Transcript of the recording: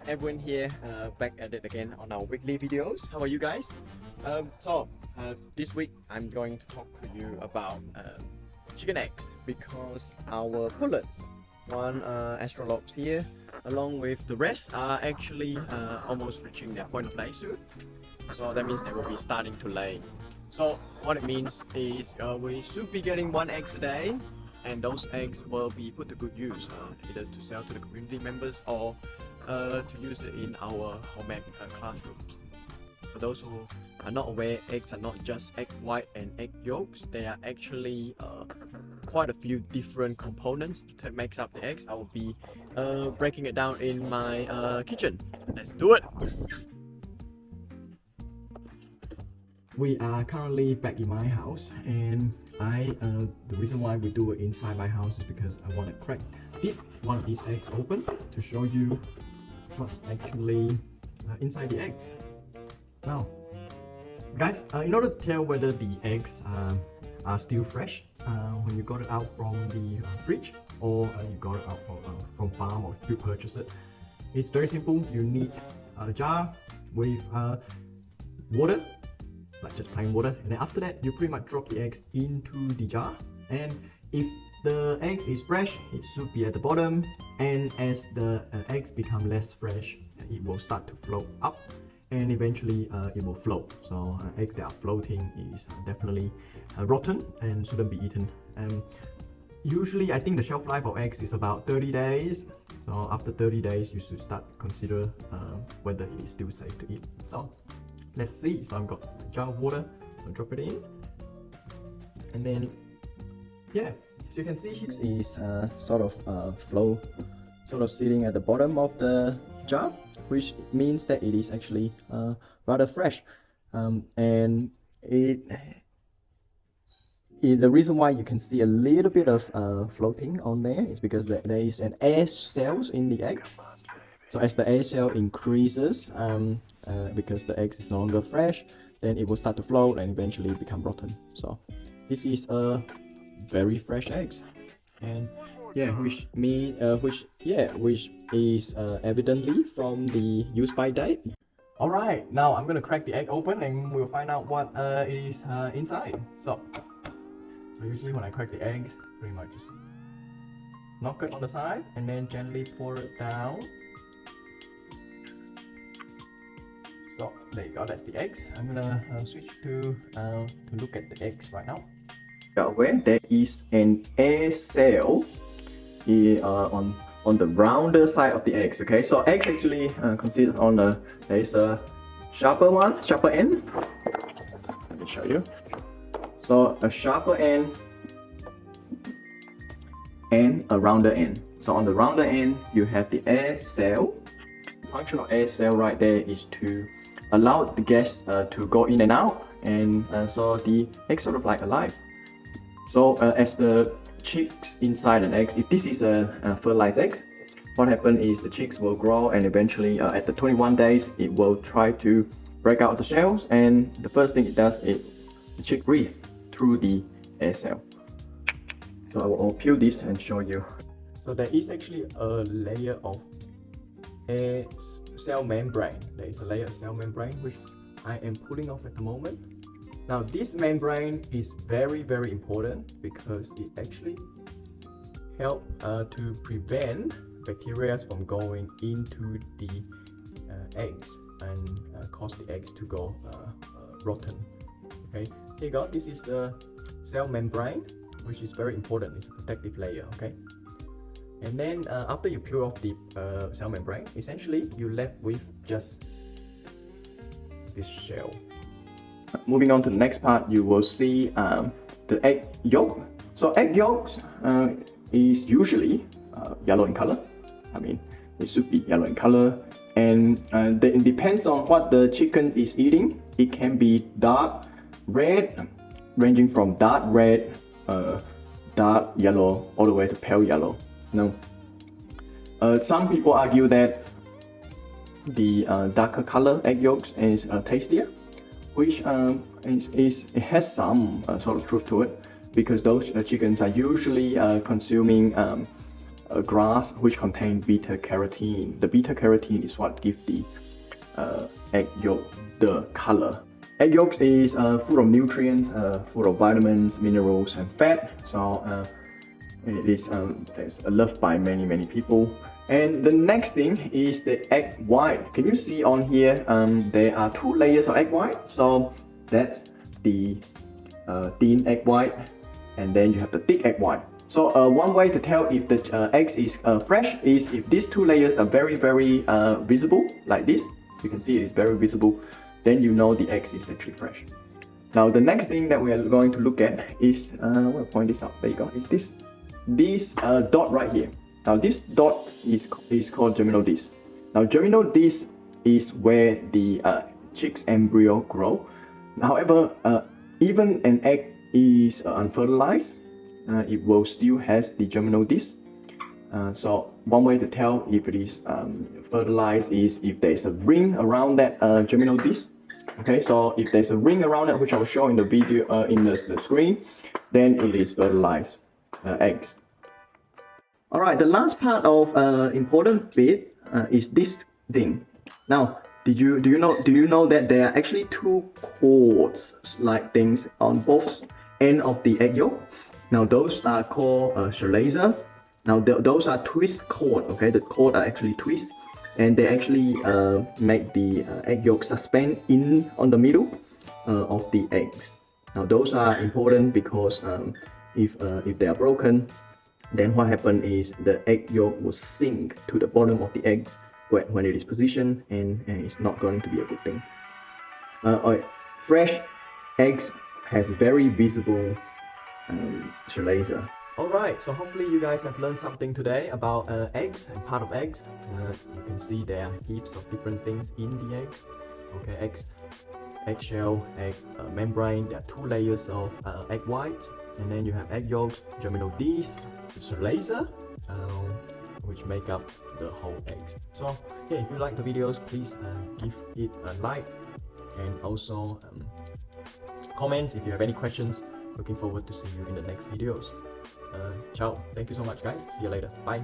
everyone here, back at it again on our weekly videos. How are you guys? This week I'm going to talk to you about chicken eggs, because our pullet, one astrolopes here, along with the rest, are actually almost reaching their point of lay soon. So that means they will be starting to lay. So what it means is we should be getting 1 egg a day, and those eggs will be put to good use, either to sell to the community members or to use it in our home ec classrooms. For those who are not aware, eggs are not just egg white and egg yolks. They are actually quite a few different components that makes up the eggs. I will be breaking it down in my kitchen. Let's do it! We are currently back in my house, and the reason why we do it inside my house is because I want to crack one of these eggs open to show you what's actually inside the eggs. Now, guys, in order to tell whether the eggs are still fresh when you got it out from the fridge, or you got it out from farm, or if you purchase it, it's very simple. You need a jar with water, like just plain water, and then after that you pretty much drop the eggs into the jar, and if the eggs is fresh, it should be at the bottom, and as the eggs become less fresh, it will start to float up, and eventually it will float. So eggs that are floating is definitely rotten and shouldn't be eaten. Usually I think the shelf life of eggs is about 30 days. So after 30 days you should start to consider whether it is still safe to eat. So let's see. So I've got a jar of water, so drop it in, and then yeah, so you can see it is sort of sitting at the bottom of the jar, which means that it is actually rather fresh, and the reason why you can see a little bit of floating on there is because there is an air cells in the egg. So as the air cell increases, because the egg is no longer fresh, then it will start to float and eventually become rotten. So this is a very fresh eggs, and yeah, which is evidently from the use by date. All right, now I'm gonna crack the egg open and we'll find out what it is inside. So usually when I crack the eggs, pretty much just knock it on the side and then gently pour it down. So there you go, that's the eggs. I'm gonna switch to look at the eggs right now. Where there is an air cell on the rounder side of the eggs. Okay, so eggs actually consist on there is a sharper end. Let me show you. So a sharper end and a rounder end. So on the rounder end you have the air cell. The function of air cell right there is to allow the gas to go in and out, and so the egg sort of like alive. So as the chicks inside an egg, if this is a fertilized egg, what happens is the chicks will grow, and eventually at the 21 days it will try to break out the shells, and the first thing it does is the chick breathes through the air cell. So I will peel this and show you. So there is actually a layer of air cell membrane. There is a layer of cell membrane which I am pulling off at the moment. Now this membrane is very important because it actually helps to prevent bacteria from going into the eggs and cause the eggs to go rotten. Okay, here you go. This is the cell membrane, which is very important. It's a protective layer. Okay, and then after you peel off the cell membrane, essentially you're left with just this shell. Moving on to the next part, you will see the egg yolk. So egg yolks is usually yellow in color. I mean, it should be yellow in color, and it depends on what the chicken is eating. It can be dark red, ranging from dark red, dark yellow, all the way to pale yellow. Now, some people argue that the darker color egg yolks is tastier, which it has some sort of truth to it, because those chickens are usually consuming grass which contain beta carotene. The beta carotene is what gives the egg yolk the color. Egg yolk is full of nutrients, full of vitamins, minerals, and fat. So it is loved by many people. And the next thing is the egg white. Can you see on here? There are 2 layers of egg white. So that's the thin egg white, and then you have the thick egg white. So one way to tell if the eggs is fresh is if these 2 layers are very visible, like this. You can see it is very visible. Then you know the eggs is actually fresh. Now the next thing that we are going to look at is, we'll point this out. There you go. Is this dot right here. Now this dot is called germinal disc. Now germinal disc is where the chick's embryo grow. However, even an egg is unfertilized, it will still has the germinal disc. So one way to tell if it is fertilized is if there is a ring around that germinal disc. Okay, so if there's a ring around it, which I will show in the video in the screen, then it is fertilized eggs. All right, the last part of important bit is this thing. Now, do you know that there are actually 2 cords like things on both end of the egg yolk? Now those are called Chalaza. Now those are twist cord. Okay, the cord are actually twist, and they actually make the egg yolk suspend in on the middle of the eggs. Now those are important because if they are broken, then what happens is the egg yolk will sink to the bottom of the egg when it is positioned, and it's not going to be a good thing. Fresh eggs has very visible Chalaza. Alright, so hopefully you guys have learned something today about eggs and part of eggs. You can see there are heaps of different things in the eggs. Okay, eggshell, egg membrane. There are 2 layers of egg whites, and then you have egg yolks, germinal disc, Chalaza, which make up the whole egg. So yeah, if you like the videos, please give it a like, and also comments if you have any questions. Looking forward to see you in the next videos. Ciao. Thank you so much, guys. See you later. Bye.